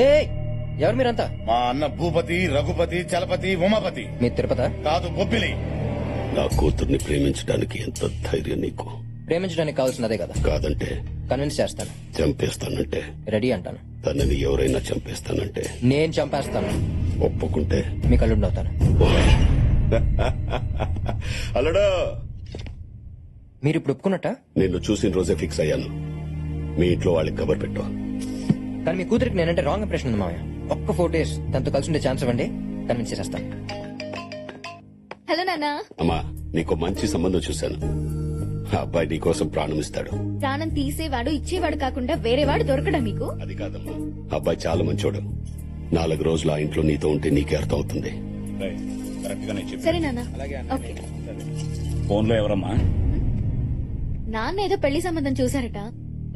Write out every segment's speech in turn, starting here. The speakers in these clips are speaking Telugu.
ఏ ఎవరు మీరంతా? మా అన్న భూపతి, రఘుపతి, చలపతి, ఉమాపతి. మీ తిరుపతి కాదు, బొబ్బిలి. నా కూతుర్ని ప్రేమించడానికి ఎంత ధైర్యం నీకు? ప్రేమించడానికి కావాల్సినదే కదా. కాదంటే కన్విన్స్ చేస్తాను. చంపేస్తానంటే? రెడీ అంటాను. తనని ఎవరైనా చంపేస్తానంటే? నేను చంపేస్తాను. ఒప్పుకుంటే మీ కళ్ళుండి అవుతాను. అల్లడా, మీరు ఇప్పుడు ఒప్పుకున్నట్ట? నిన్ను చూసిన రోజే ఫిక్స్ అయ్యాను. మీ ఇంట్లో వాళ్ళకి కబర్ పెట్టు. కానీ మీ కూతురికి నేనంటే రాంగ్ ఇంప్రెషన్ ఉంది మామయ్య. ఒక్క 4 days తనతో కలిసి ఉండే ఛాన్స్ ఇవ్వండి, కన్విన్స్ చేసేస్తాను. హలో నాన్న. అమ్మా, నీకు మంచి సంబంధం చూశాను. ఆ అబ్బాయి నీ కోసం ప్రాణం ఇస్తాడు. ప్రాణం తీసేవాడు ఇచ్చేవాడు కాకుండా వేరేవాడు దొరకడా మీకు? అది కాదమ్మా, అబ్బాయి చాలా మంచోడు. 4 రోజులు ఆ ఇంట్లో నీతో ఉంటే నీకే అర్థం అవుతుంది. సరే నాన్న. ఓకే. ఫోన్ లో ఎవరమ్మా? నాన్న ఏదో పెళ్లి సంబంధం చూసారట,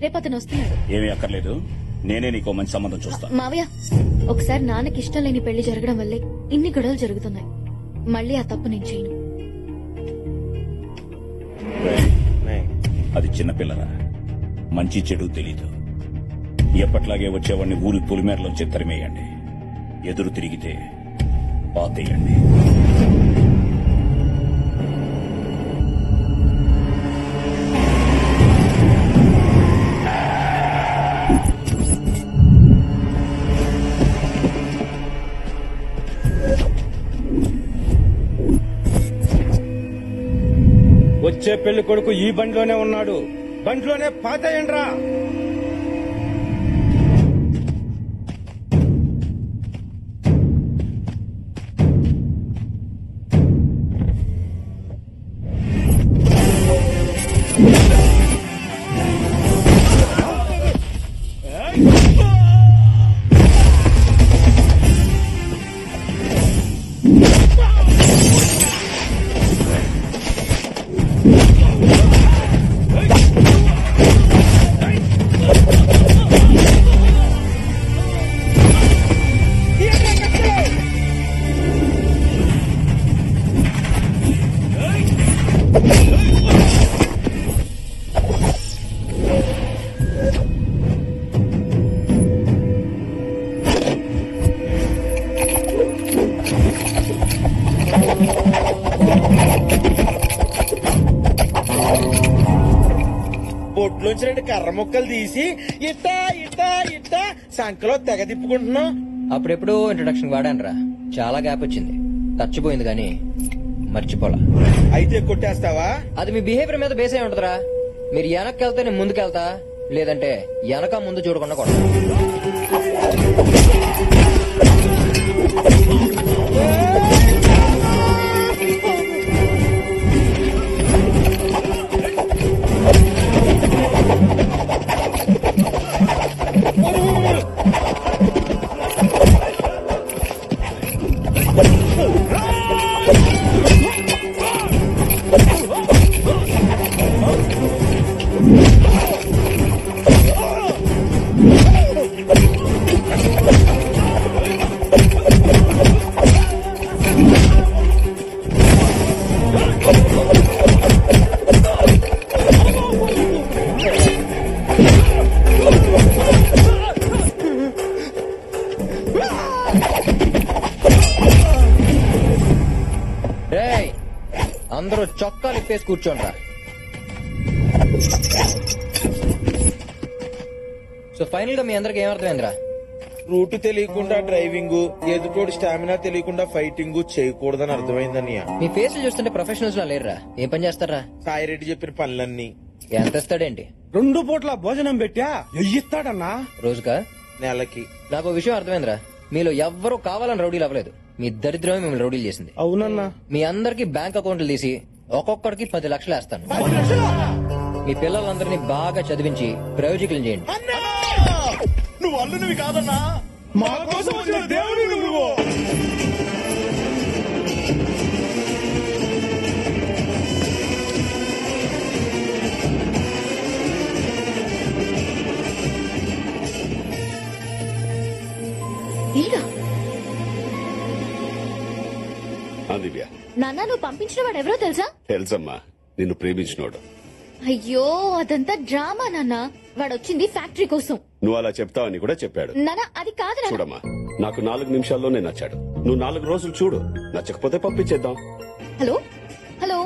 రేపు అతను వస్తున్నాడు. ఏమీ అక్కర్లేదు, నేనే నీకో మంచి సంబంధం చూస్తా. మావయ్య, ఒకసారి నాన్నకి ఇష్టం లేని పెళ్లి జరగడం వల్లే ఇన్ని గొడవలు జరుగుతున్నాయి. మళ్ళీ ఆ తప్పు నేను చేయను. అది చిన్నపిల్లరా, మంచి చెడు తెలీదు. ఎప్పట్లాగే వచ్చేవాడిని ఊరి పొలిమేరలోంచి తరిమేయండి. ఎదురు తిరిగితే పాతేయండి. వచ్చే పెళ్లి కొడుకు ఈ బండిలోనే ఉన్నాడు. బండిలోనే పాతేయండ్రా. బొట్లోంచి 2 కర్ర ముక్కలు తీసి ఇట్టా ఇట్టా ఇట్టా సంకలో తెగ తిప్పుకుంటున్నావు. అప్పుడెప్పుడు ఇంట్రొడక్షన్ వాడానురా, చాలా గ్యాప్ వచ్చింది. చచ్చిపోయింది కానీ మర్చిపోలా. అయితే కొట్టేస్తావా? అది మీ బిహేవియర్ మీద బేస్ అయి ఉంటదిరా. మీరు వెనక్కి వెళ్తే నేను ముందుకెళ్తా, లేదంటే వెనక ముందు చూడకుండా కొడతా. అందరూ చొక్కాలు ఇప్పేసి కూర్చోండ్రా. సో ఫైనల్ గా మీ అందరికి ఏమర్థమైందిరా? రూట్ తెలియకుండా డ్రైవింగ్, ఎదుటోడు స్టామినా తెలియకుండా ఫైటింగ్ చేయకూడదని అర్థమైందన్నయ్య. మీ ఫేస్ చూస్తుంటే ప్రొఫెషనల్స్ లా లేరురా. ఏం పని చేస్తారా? సాయిరెడ్డి చెప్పిన పనులన్నీ. ఎంత ఇస్తాడేంటి? 2 పూట్ల భోజనం పెట్టా ఎయ్యిస్తాడన్నా రోజుకా? నెలకి. నాకు విషయం అర్థమైందిరా, మీలో ఎవ్వరూ కావాలని రౌడీలు అవ్వలేదు. మీ దరిద్రమే మిమ్మల్ని రౌడీలు చేసింది. అవునన్నా. మీ అందరికి బ్యాంక్ అకౌంట్లు తీసి ఒక్కొక్కడికి 10 లక్షలు వేస్తాను. మీ పిల్లలందరినీ బాగా చదివించి ప్రయోజకులు చేయండి. నువ్వు అల్లునివి కాదన్నా, మా కోసం వచ్చిన దేవుడు నువ్వు. దివ్య, నాన్న, నువ్వు పంపించిన వాడు ఎవరో తెలుసా? తెలుసమ్మా, నిన్ను ప్రేమించినోడు. అయ్యో, అదంతా డ్రామా నాన్న. వాడొచ్చింది ఫ్యాక్టరీ కోసం. నువ్వు అలా చెప్తావని కూడా చెప్పాడు. నానా అది కాదు నాన్న. చూడమ్మా, నాకు 4 నిమిషాల్లోనే నచ్చాడు. నువ్వు 4 రోజులు చూడు, నచ్చకపోతే పంపించేద్దాం. హలో హలో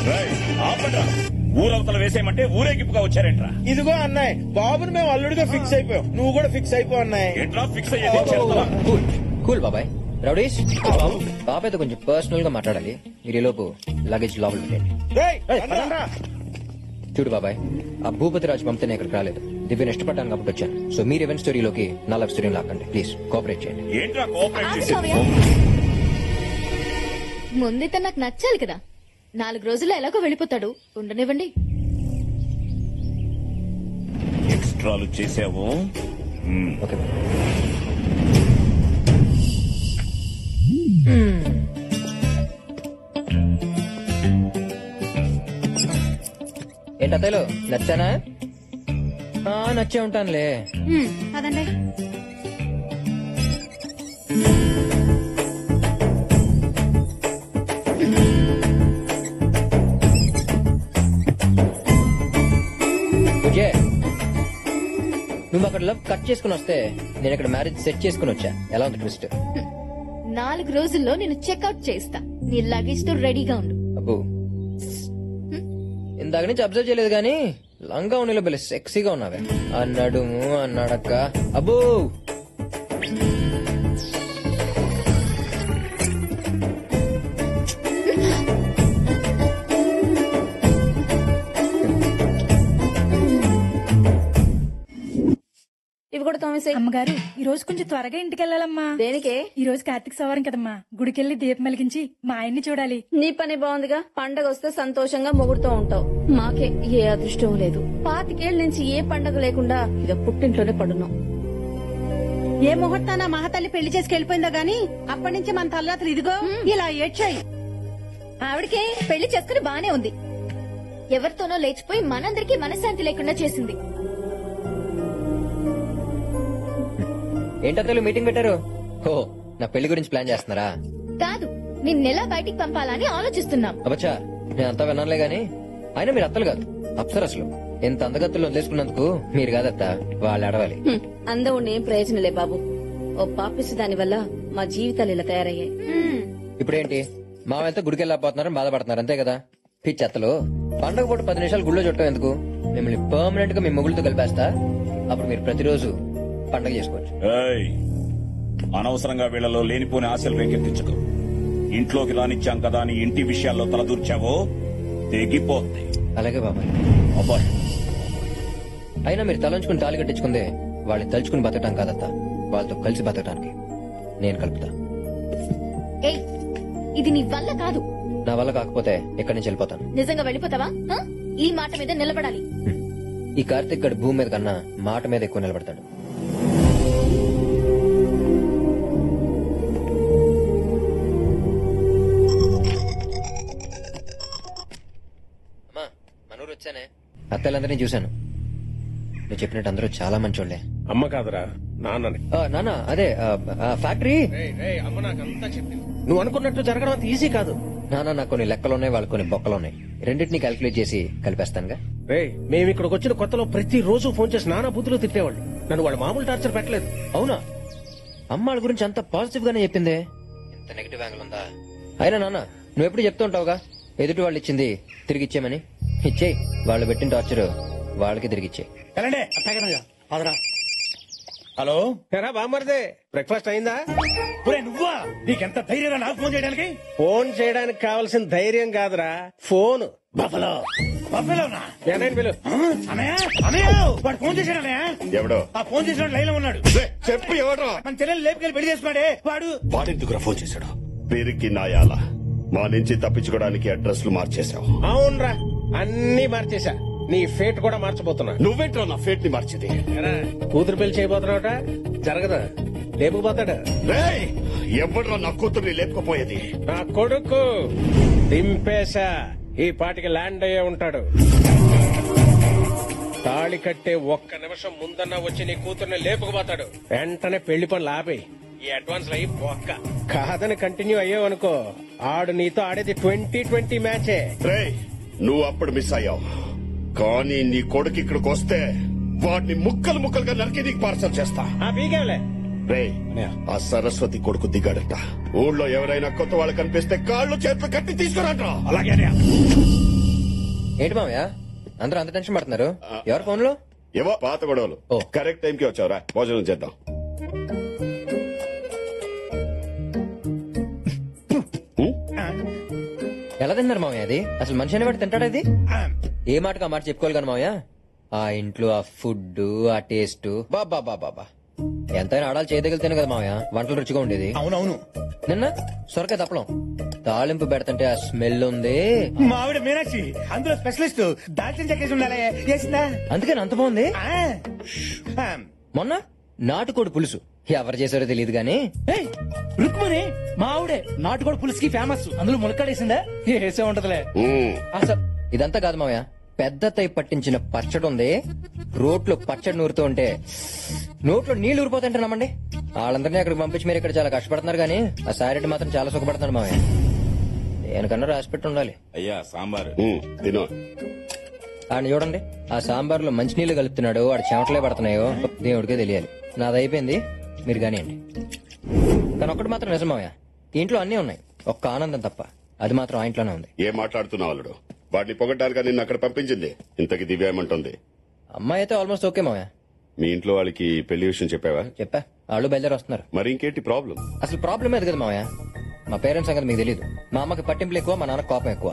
రేయ్, ఆపండ్రా. ఊరవతల వేసేయమంటే ఊరేగింపుగా వచ్చారేంట్రా? ఇదిగో అన్నాయ్, బాబుని మేము అల్లుడిగా ఫిక్స్ అయిపోయాం. నువ్వు కూడా ఫిక్స్ అయిపో అన్నాయ్. ఏంట్రా ఫిక్స్ అయ్యేది? చేస్తావా? కూల్ కూల్ బాబాయ్. రౌడీస్, బాబాయ్తో కొంచెం పర్సనల్ గా మాట్లాడాలి. మీరు ఈ లోపు లగేజ్ లోపల పెట్టండి. రేయ్, పదండ్రా. చూడు బాబాయ్, ఆ భూపతి రాజు పంపితే ఇక్కడికి రాలేదు. దివ్యను ఇష్టపడ్డాను కాబట్టి వచ్చాను. సో మీరు ఈవెంట్ స్టోరీలోకి నా లవ్ స్టోరీ లాక్కండి ప్లీజ్. కోఆపరేట్ చేయండి. ఏంట్రా కోఆపరేట్ ఆగు చేసేది? మావయ్య. ముందే నాకు నచ్చాలి కదా. 4 రోజుల్లో ఎలాగో వెళ్ళిపోతాడు, ఉండనివ్వండి. ఎక్స్ట్రాలు చేసావు. Okay boy. ఏంటి అత్తయ్యలు నచ్చానా? నచ్చే ఉంటానులే. అదండి. విజయ్, నువ్వు అక్కడ లవ్ కట్ చేసుకుని వస్తే నేను ఇక్కడ మ్యారేజ్ సెట్ చేసుకుని వచ్చా. ఎలా ఉంది ట్విస్ట్? 4 రోజుల్లో నేను చెక్అవుట్ చేస్తా. నీ లగేజ్ తో రెడీగా ఉండు. అబ్బో, ఇందాక నుంచి అబ్జర్వ్ చేయలేదు గానీ లంగా ఉన్నలో బెల్ల సెక్సీగా ఉన్నావే. అన్నాడు అన్నాడక్క. అబ్బో, ఇవి కూడా తోమేసే. అమ్మగారు, ఈ రోజు కొంచెం త్వరగా ఇంటికి వెళ్ళాలమ్మా. దేనికే? ఈ రోజు కార్తీక సోమవారం కదమ్మా, గుడికెళ్లి దీపం వెలిగించి మా ఆయన్ని చూడాలి. నీ పని బాగుందిగా. పండగ వస్తే సంతోషంగా మొగుడుతూ ఉంటావు. మాకే ఏ అదృష్టం లేదు. 25 ఏళ్ల నుంచి ఏ పండగ లేకుండా ఇక పుట్టింట్లోనే పడున్నాం. ఏ ముహూర్తాన మహాతల్లి పెళ్లి చేసుకు వెళ్ళిపోయిందో గాని అప్పటి నుంచి మన తల్లాతలు ఇదిగో ఇలా ఏడ్చాయి. ఆవిడకే పెళ్లి చేసుకుని బానే ఉంది. ఎవరితోనో లేచిపోయి మనందరికీ మనశ్శాంతి లేకుండా చేసింది. ఏంటో మీటింగ్ పెట్టారు? ఓ, నా పెళ్లి గురించి ప్లాన్ చేస్తున్నారా? కాదు, నిన్నెలా బయటికి పంపాలని ఆలోచిస్తున్నాం. అబ్బచ్చా, నేను అంతా విన్నానులే గాని అయినా మీరు అత్తలు కాదు, అప్సరసలు. ఎంత అందగత్తులు వదిలేసుకున్నందుకు మీరు కాదత్త, వాళ్ళు అడవాలి. అందం ఉండి ఏం ప్రయోజనలే బాబు. ఓ పాపిస్తు దాని వల్ల మా జీవితాలు ఇలా తయారయ్యాయి. ఇప్పుడేంటి, మావెంత గుడికి వెళ్ళకపోతున్నారని బాధపడుతున్నారు అంతే కదా. పిచ్చెత్తలు, పండగ పూట 10 నిమిషాలు గుళ్ళో చుట్టం ఎందుకు? మిమ్మల్ని పర్మనెంట్ గా మీ మొగుళ్ళతో కలిపేస్తా. అప్పుడు మీరు ప్రతిరోజు పండగ చేసుకోవచ్చు. ఏయ్, అనవసరంగా వీళ్ళలో లేనిపోని ఆశలు రేకెత్తించకు. ఇంట్లోకి రానిచ్చాం కదా అని ఇంటి విషయాల్లో తలదూర్చావో తెగిపోద్ది. అలాగే బాబాయ్. అబ్బాయి, అయినా మీరు తలంచుకుని తాళి కట్టించుకుందే వాళ్ళని తలుచుకుని బతకటం కాదత్త, వాళ్ళతో కలిసి బతకటానికి నేను కలుపుతా. ఏయ్, ఇది నీ వల్ల కాదు. నా వల్ల కాకపోతే ఎక్కడి నుంచి వెళ్ళిపోతాను. నిజంగా వెళ్ళిపోతావా? ఈ మాట మీద నిలబడాలి. ఈ కార్తీక్ గడు భూమి మీద కన్నా మాట మీద ఎక్కువ నిలబడతాడు. అమ్మా, మనూరు వచ్చానే. అత్తలందరినీ చూశాను. నువ్వు చెప్పినట్టు అందరూ చాలా మంచోళ్లే. అమ్మ కాదురా, నాన్నని. నాన్న, అదే ఫ్యాక్టరీ. అమ్మ నాకంతా చెప్పింది. నువ్వు అనుకున్నట్టు జరగడం అంత ఈజీ కాదు. నాన్న, నాకు కొన్ని లెక్కలున్నాయి, వాళ్ళు కొన్ని బొక్కలున్నాయి. రెండింటినీ క్యాల్కులేట్ చేసి కలిపేస్తానుగా. రే, మేము ఇక్కడికి వచ్చిన కొత్తలో ప్రతి రోజు ఫోన్ చేసి నానా బూతులు తిట్టేవాళ్ళు. నన్ను వాడు మామూలు టార్చర్ పెట్టలేదు. అవునా? అమ్మాళ్ళ గురించి అంత పాజిటివ్ గానే చెప్పిందే. ఇంత నెగిటివ్ యాంగిల్ ఉందా? అయినా నాన్న, నువ్వు ఎప్పుడు చెప్తూ ఉంటావుగా, ఎదుటి వాళ్ళు ఇచ్చింది తిరిగి ఇచ్చేయమని. ఇచ్చేయి. వాళ్ళు పెట్టిన టార్చర్ వాళ్ళకి తిరిగిచ్చే. హలో, ఎరా బామ్మర్దే, బ్రేక్ఫాస్ట్ అయిందా? నువ్వా? నీకెంత ధైర్యం నాకు ఫోన్ చేయడానికి? ఫోన్ చేయడానికి కావాల్సిన ధైర్యం కాదురా, ఫోన్. బఫలో బఫలోనా? పిలు. అన్నయ్య, అన్నయ్య, వాడు ఫోన్ చేశాడు అన్నయ్య. ఎవడో? ఆ ఫోన్ చేసిన లైన్ లో ఉన్నాడు. చెప్పు, ఎవడో? మన చెల్లెలు లేపుకెళ్ళి పెళ్లి చేసుకున్నాడే వాడు. వాడెందుకురా ఫోన్ చేశాడు? పేరుకి నాయాల మా నుంచి తప్పించుకోవడానికి అడ్రస్లు మార్చేశావు. అవునరా, అన్ని మార్చేశా. నీ ఫేట్ కూడా మార్చబోతున్నా. నువ్వేంట్రా నా ఫేట్ ని మార్చేది? కూతురు పెళ్లి చేయబోతున్నావుట, జరగదా? లేపుకుపోతాడు. ఎవడ్రా నా కూతుర్ని లేపుకుపోయేది? నా కొడుకు దింపేశా. ఈ పాటికి ల్యాండ్ అయ్యే ఉంటాడు. తాళి కట్టే 1 నిమిషం ముందన్నా వచ్చి నీ కూతుర్ని లేపుకుపోతాడు. వెంటనే పెళ్లి పనులు ఆపేయి. ఈ అడ్వాన్స్ అయ్యి ఒక్క కాదని కంటిన్యూ అయ్యావనుకో ఆడు నీతో ఆడేది 2020 మ్యాచే. రేయ్ నువ్వు అప్పుడు మిస్ అయ్యావు, కానీ నీ కొడుకు ఇక్కడికి వస్తే వాడిని ముక్కలు ముక్కలుగా నరికి నీకు పార్సల్ చేస్తా. పీకేవలే. రేయ్ ఆ సరస్వతి కొడుకు దిగాడట. ఊళ్ళో ఎవరైనా కొత్త వాళ్ళు కనిపిస్తే కాళ్ళు చేతులు కట్టి తీసుకురంట్రా. అలాగే ఏంటి మామయ్య అందరూ అంత టెన్షన్ పడుతున్నారు? ఎవరు ఫోన్ లో? ఏవో పాత గొడవలు. కరెక్ట్ టైంకి వచ్చావురా, భోజనం చేద్దాం. ఎలా తిన్నారు మామయ్య? అది అసలు మనిషి అనేవాడు తింటాడు? అది ఏ మాటకు ఆ మాట చెప్పుకోవాలి కానీ మామయ్య. ఆ ఇంట్లో ఆ ఫుడ్, ఆ టేస్ట్, బాబా బాబా ఎంతైనా ఆడాలి చేయదగిలితేనే కదా మామయ్య వంటలు రుచిగా ఉండేది. అవునవును. నిన్న సొరకాయ తప్పలం తాలింపు పెడతంటే ఆ స్మెల్ ఉంది. మా ఆవిడ మీనాక్షి అందులో స్పెషలిస్ట్. దాల్చిన చెక్కేసి ఉండాలి, చేసిందా? అందుకని అంత బాగుంది. మొన్న నాటుకోడి పులుసు ఎవరు చేశారో తెలియదు గానీ రుక్మని మా ఆవిడే నాటుకోడి పులుసుకి ఫేమస్. అందులో ములక్కాడేసిందా? వేసే ఉంటదిలే. అసలు ఇదంతా కాదు మామయ్య, పెద్ద తై పట్టించిన పచ్చడి ఉంది. రోట్లో పచ్చడి నూరుతూ ఉంటే నోట్లో నీళ్లు ఊరిపోతుంటే నమ్మండి. వాళ్ళందరినీ అక్కడికి పంపించి మీరు ఇక్కడ చాలా కష్టపడుతున్నారు కానీ ఆ సారెడ్డి మాత్రం చాలా సుఖపడుతున్నాడు మామయ్య. దేనికన్నా రాసిపెట్టి ఉండాలి. అయ్యా సాంబారు తిను. ఆయన చూడండి ఆ సాంబార్ లో మంచినీళ్లు కలుపుతున్నాడు, వాడు చెమటలే పడుతున్నాయో దేవుడికే తెలియాలి. నాది అయిపోయింది, మీరు కానివ్వండి. కానీ ఒక్కటి మాత్రం నిజం మామయ్య, ఇంట్లో అన్నీ ఉన్నాయి, ఒక్క ఆనందం తప్ప. అది మాత్రం ఆ ఇంట్లోనే ఉంది. ఏం మాట్లాడుతున్నావు అల్లుడు? వాడిని పొగడ్డానికి నిన్ను అక్కడ పంపించింది. ఇంతకి దివ్య ఏమంటుంది? అమ్మాయి అయితే ఆల్మోస్ట్ ఓకే మామయ్య. మీ ఇంట్లో వాళ్ళకి పెళ్లి విషయం చెప్పావా? చెప్పా, వాళ్ళు బయలుదేరి వస్తున్నారు. మరి ఇంకేంటి ప్రాబ్లం? అసలు ప్రాబ్లం ఏది కదా మామయ్య, మా పేరెంట్స్ సంగతి మీకు తెలియదు. మా అమ్మకి పట్టింపులు ఎక్కువ, మా నాన్న కోపం ఎక్కువ.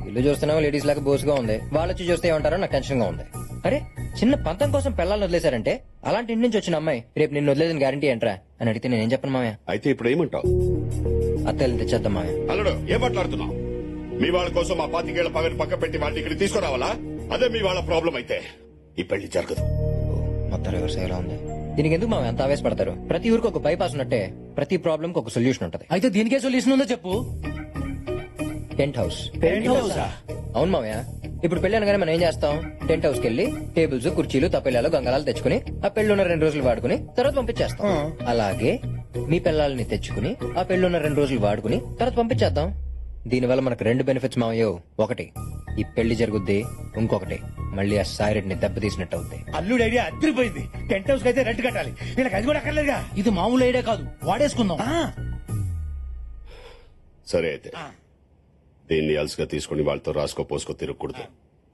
ఇల్లు చూస్తున్నావు లేడీస్ లాగా బోసుగా ఉంది, వాళ్ళు వచ్చి చూస్తే ఏమంటారో నాకు టెన్షన్ గా ఉంది. అరే చిన్న పంతం కోసం పిల్లల్ని వదిలేశారంటే అలాంటి ఇంటి నుంచి వచ్చిన అమ్మాయి రేపు నిన్ను వదిలేదని గ్యారంటీ ఏంట్రా అని అడిగితే నేనేం చెప్పను మామయ్య. అయితే ఇప్పుడు ఏమంటావు? అత్తలు తెచ్చేద్దాం మామయ్య. అల్లుడు ఏం మాట్లాడుతున్నావు? మీ వాళ్ళ కోసం ఆ 25 ఏళ్ల పగని పక్క పెట్టి వాటిని ఇక్కడ తీసుకురావాలా? అదే మీ వాళ్ళ ప్రాబ్లం అయితే ఈ పెళ్లి జరగదు. మొత్తం రివర్స్ అయ్యేలా ఉంది. దీనికి ఎందుకు మామయ్య అంత ఆవేశపడతారు? ప్రతి ఊరికి ఒక బైపాస్ ఉన్నట్టే ప్రతి ప్రాబ్లం కి ఒక సొల్యూషన్ ఉంటది. అయితే దీనికే సొల్యూషన్ ఉందో చెప్పు. Tent house. అవును మామయ్య, ఇప్పుడు పెళ్లి అనగానే మనం ఏం చేస్తాం? టెంట్ హౌస్ కి వెళ్లి టేబుల్స్, కుర్చీలు, తప్పెళ్ళాలు, గంగాలాలు తెచ్చుకుని ఆ పెళ్లిన్న 2 రోజులు వాడుకుని తర్వాత పంపించేస్తాం. అలాగే మీ పిల్లల్ని తెచ్చుకుని ఆ పెళ్లిన్న 2 రోజులు వాడుకుని తర్వాత పంపించేద్దాం. దీనివల్ల మనకు 2 బెనిఫిట్స్ మామయ్య. ఒకటి ఈ పెళ్లి జరుగుద్ది, ఇంకొకటి మళ్ళీ ఆ సాయిరెడ్డిని దెబ్బతీసినట్టు అవుద్ది. అల్లుడు ఐడియా అదిరిపోయింది. టెంట్ హౌస్ కి అయితే రెంట్ కట్టాలి, వీళ్ళకి అది కూడా అక్కర్లేదుగా. ఇది మామూలు ఐడియా కాదు, వాడేసుకుందాం. సరే అయితే దీన్ని అలసిగా తీసుకుని వాళ్ళతో రాసుకో పోసుకో తిరగకూడదు.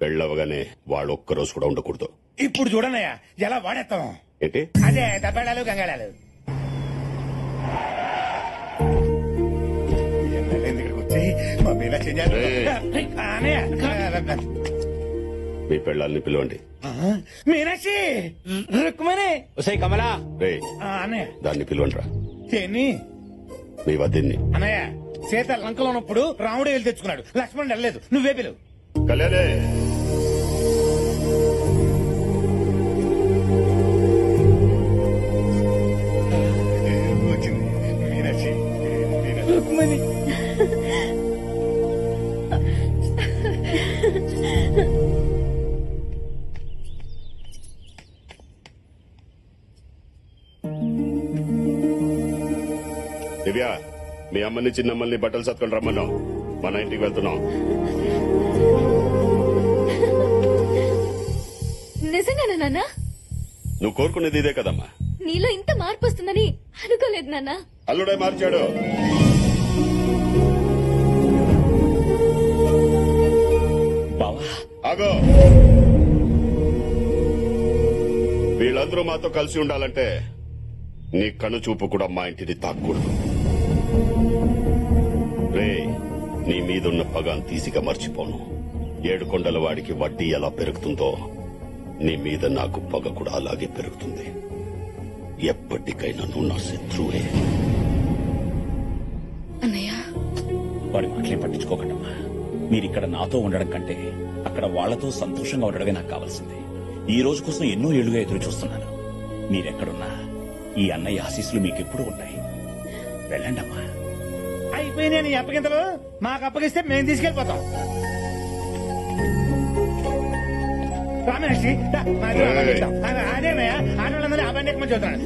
పెళ్ళవగానే వాళ్ళు ఒక్క రోజు కూడా ఉండకూడదు. ఇప్పుడు చూడనయ్యా ఎలా వాడేస్తాం. ఏంటి? అదే దబ్బేళాలు, గంగాళాలు. ఇక్కడికి వచ్చి మా మీద చెయ్యాలి. మీ పెళ్ళాలని పిలవండి. మీనాక్షి, రుక్మణి, ఒసేయ్ కమలా. రే అన్నయ్య దాన్ని పిలవండి రా. దేన్ని? మీ వదిన్ని. అన్నయ్య సీత లంకలో ఉన్నప్పుడు రాముడు వెళ్ళి తెచ్చుకున్నాడు, లక్ష్మణుడు వెళ్ళలేదు, నువ్వే పిలువు. కళ్యాణే వచ్చింది మీనాక్షి. రుక్మణి దివ్య, మీ అమ్మని చిన్నమ్మల్ని బట్టలు సత్కొని రమ్మన్నాం. మన ఇంటికి వెళ్తున్నాం. నిజంగానా నాన్న? నువ్వు కోరుకునేది ఇదే కదమ్మా. నీలో ఇంత మార్పు వస్తుందని అనుకోలేదు నాన్న. అల్లుడే మార్చాడు. ఆగో, వీళ్ళందరూ మాతో కలిసి ఉండాలంటే నీ కను చూపు కూడా మా ఇంటిని తాక్కూడదు. రే నీ మీదున్న పగాన్ తీసిగా మర్చిపోను. 7 కొండల వాడికి వడ్డీ ఎలా పెరుగుతుందో నీ మీద నాకు పగ కూడా అలాగే పెరుగుతుంది. ఎప్పటికైనా నువ్వు నా శత్రువే. అన్నయ్య వాడి మాటలే పట్టించుకోకండమ్మా. మీరిక్కడ నాతో ఉండడం కంటే అక్కడ వాళ్లతో సంతోషంగా ఉండడమే నాకు కావాల్సింది. ఈ రోజు కోసం ఎన్నో ఏళ్లుగా ఎదురు చూస్తున్నాను. మీరెక్కడున్నా ఈ అన్నయ్య ఆశీస్సులు మీకెప్పుడు ఉన్నాయి. వెళ్ళండమ్మా. అయిపోయినా నీ అప్పగింతలు మాకు అప్పగిస్తే మేము తీసుకెళ్లిపోతాం. రామేషి అదేనయ్యా, ఆటోళ్ళందరూ ఆ బండి ఎక్కమని చూస్తున్నాను.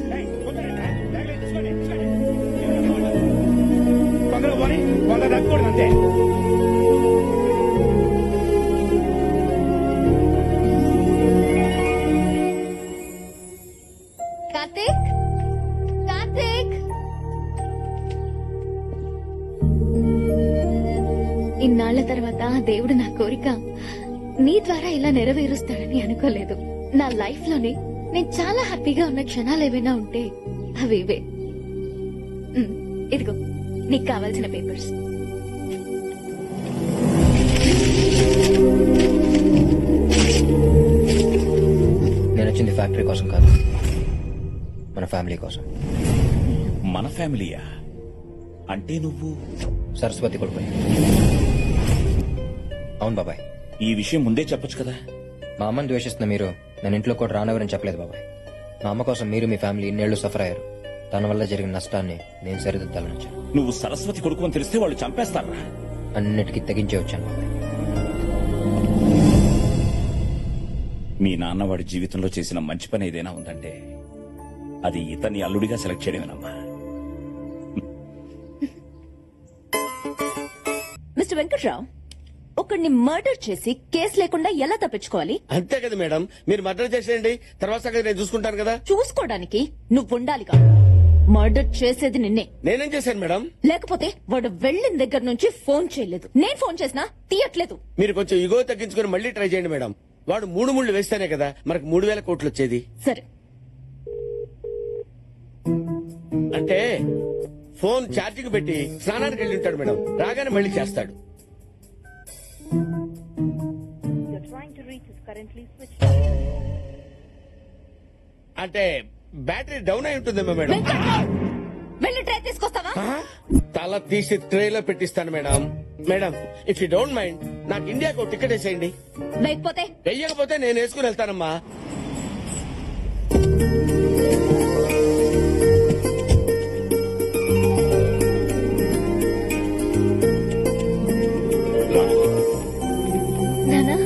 ఇన్నాళ్ల తర్వాత ఆ దేవుడు నా కోరిక నీ ద్వారా ఇలా నెరవేరుస్తాడని అనుకోలేదు. నా లైఫ్ లోనే నేను చాలా హ్యాపీగా ఉన్న క్షణాలు ఏవైనా ఉంటే అవి ఇవే. ఇదిగో నీకు కావాల్సిన పేపర్స్. నేను వచ్చింది ఫ్యాక్టరీ కోసం కాదు, మన ఫ్యామిలీ కోసం. మన ఫ్యామిలీయా? అంటే నువ్వు సరస్వతి కొడుకు. అవును బాబాయ్. ఈ విషయం ముందే చెప్పొచ్చు కదా. మా అమ్మని ద్వేషిస్తున్న మీరు నేను ఇంట్లో కూడా రానవరని చెప్పలేదు బాబాయ్. మా అమ్మ కోసం మీరు మీ ఫ్యామిలీ ఇన్నేళ్లు సఫర్ అయ్యారు. తన వల్ల జరిగిన నష్టాన్ని నేను సరిదిద్దాలని వచ్చాను. నువ్వు సరస్వతి కొడుకు అని తెలిస్తే వాళ్ళు చంపేస్తారా? అన్నిటికీ తెగించే వచ్చాను బాబాయ్. మీ నాన్న వాడి జీవితంలో చేసిన మంచి పని ఏదైనా ఉందంటే అది ఇతన్ని అల్లుడిగా సెలెక్ట్ చేయడమేనమ్మా. మిస్టర్ వెంకట్రావు, ఒకడిని మర్డర్ చేసి కేసు లేకుండా ఎలా తప్పించుకోవాలి? అంతే కదా మేడం, మీరు మర్డర్ చేసేయండి, తర్వాత సంగతి నేను చూసుకుంటాను కదా. చూసుకోవడానికి నువ్వు ఉండాలిగా. మర్డర్ చేసేది నిన్నే. నేనేం చేశాను మేడం? లేకపోతే వాడు వెళ్ళిన దగ్గర నుంచి ఫోన్ చేయలేదు. నేను ఫోన్ చేసినా తీయట్లేదు. మీరు కొంచెం ఇగో తగ్గించుకుని మళ్ళీ ట్రై చేయండి మేడం. వాడు 3 ముళ్ళు వేస్తేనే కదా మనకు 3,000 కోట్లు వచ్చేది. సరే, అంటే ఫోన్ ఛార్జింగ్ పెట్టి స్నానానికి వెళ్ళి ఉంటాడు మేడం, రాగానే మళ్ళీ చేస్తాడు. అంటే బ్యాటరీ డౌన్ అయి ఉంటుందేమో మేడం. వెంకట్రావు, వెళ్ళి ట్రై తీసుకొస్తావా? తల తీసి ట్రేలో పెట్టిస్తాను madam. Madam, if you don't mind నాకు ఇండియాకు టికెట్ వేసేయండి. లేకపోతే వెయ్యకపోతే నేను వేసుకుని వెళ్తానమ్మా. నానా,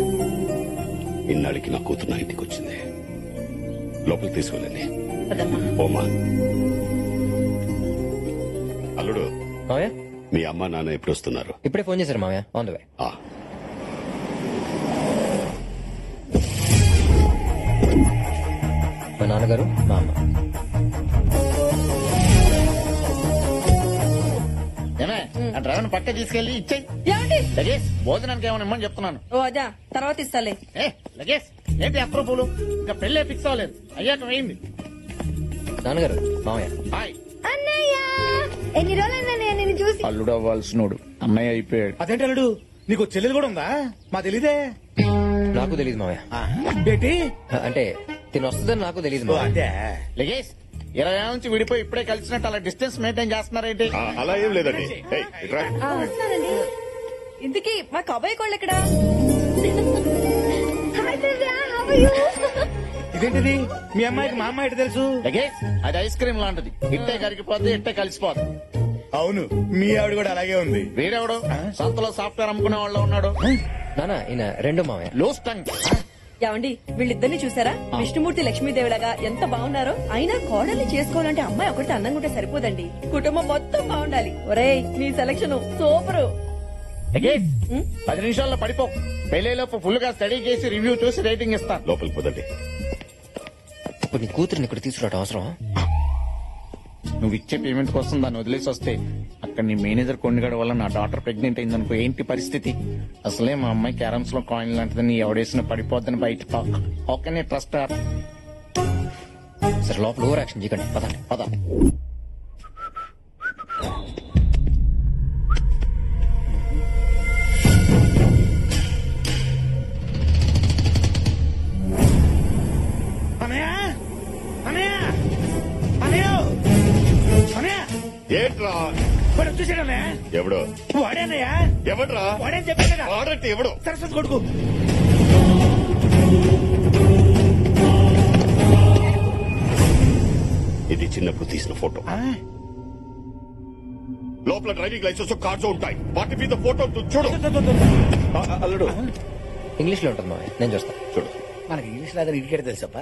ఇన్నాళ్ళకి నా కూతురు నా ఇంటికి వచ్చింది. లోపలికి తీసుకెళ్ళండి. పదమ్మా. ఓమా. అల్లుడు, మావయ్య మీ అమ్మ నాన్న ఎప్పుడు వస్తున్నారు? ఇప్పుడే ఫోన్ చేశారు మావయ్య. On the way. ఆ, మా నాన్నగారు, మా అమ్మ. ఏమే ఆ డ్రైవర్ పక్క తీసుకెళ్లి ఇచ్చేయి. ఏమండి? లగేజ్ భోజనానికి ఏమైనా ఇమ్మని చెప్తున్నాను. ఓ అదా, తర్వాత ఇస్తాలే. లగేజ్ ఏంటి అప్రూపులు? ఇంకా పెళ్ళే ఫిక్స్ అవ్వలేదు, అయ్యాక వేయింది. నాన్నగారు, మావయ్య. హాయ్. అన్నయ్య, ఎన్ని రోజులైనా నేను చూసి. అల్లుడు అవ్వాల్సినోడు అన్నయ్య అయిపోయాడు. అదేంటి అల్లుడు, నీకు చెల్లెలు కూడా ఉందా? మా తెలీదే. నాకు తెలియదు మావయ్య. ఏంటి అంటే తిని వస్తుందని నాకు తెలియదు మావయ్య. అదే లగేజ్ 20 ఏళ్ళ నుంచి విడిపోయి ఇప్పుడే కలిసినట్టు అలా డిస్టెన్స్ మెయింటైన్ చేస్తున్నారేంటి? ఆ, అలా ఏం లేదండి. ఏయ్, ఇట్రా. ఇంతకీ మా కబాయి కోళ్ళు ఎక్కడా? Hi Divya, how are you? ఇదేంటిది? మీ అమ్మాయికి మా అమ్మాయి ఎటు తెలుసు? లగేజ్ అది ఐస్ క్రీమ్ లాంటిది, ఇట్టే కరిగిపోద్ది, ఇట్టే కలిసిపోద్ది. అవును, మీ ఆవిడ కూడా అలాగే ఉంది. వీడెవడు సంతలో సాఫ్ట్వేర్ అమ్ముకునే వాళ్ళు ఉన్నాడు? నాన్న, ఈయన రెండో మావయ్య. Loose tongue. ఏమండి, వీళ్ళిద్దరిని చూసారా? విష్ణుమూర్తి లక్ష్మీదేవిలాగా ఎంత బాగున్నారో. అయినా కోడల్ని చేసుకోవాలంటే అమ్మాయి ఒకటి అందంగా ఉంటే సరిపోదండి, కుటుంబం మొత్తం బాగుండాలి. ఒరేయ్, నీ సెలక్షన్ సూపరు. లగేజ్ 10 నిమిషాల్లో పడిపో. పెళ్లిలోపు ఫుల్ గా స్టడీ చేసి రివ్యూ చూసి రేటింగ్ ఇస్తాను. లోపలికి పోదండి. ఇప్పుడు నీ కూతురిని ఇక్కడ తీసుకురావడం అవసరం? నువ్వు ఇచ్చే పేమెంట్ కోసం దాన్ని వదిలేసి వస్తే అక్కడ నీ మేనేజర్ కొండగడ వల్ల నా డాటర్ ప్రెగ్నెంట్ అయిందనుకో, ఏంటి పరిస్థితి? అసలే మా అమ్మాయి క్యారమ్స్ లో కాయిన్ లాంటిదని ఎవడేసిన పడిపోద్దని బయట టాక్. ఓకే, నీ ట్రస్ట్ సరే, లోపల ఓవర్ యాక్షన్ చేయకండి. పదండి. పద. అనయ్య, అనయ్య, అనయ్య, అనయ్య, ఏంట్రా? వాడు వచ్చేసాడన్నయ్య. ఎవడో? వాడేనయ్యా. ఎవడ్రా? వాడేని చెప్పాను కదా. వాడంటే ఎవడో? సరస్వతి కొడుకు. ఇది చిన్నప్పుడు తీసిన ఫోటో. లోపల డ్రైవింగ్ లైసెన్స్ కార్డ్స్ ఉంటాయి, వాటి మీద ఫోటో చూడు. అల్లుడు, ఇంగ్లీష్ లో ఉంటుంది మావయ్య, నేను చూస్తాను. చూడు. మనకి ఇంగ్లీష్ రాదని ఇడికేట తెలుసప్ప.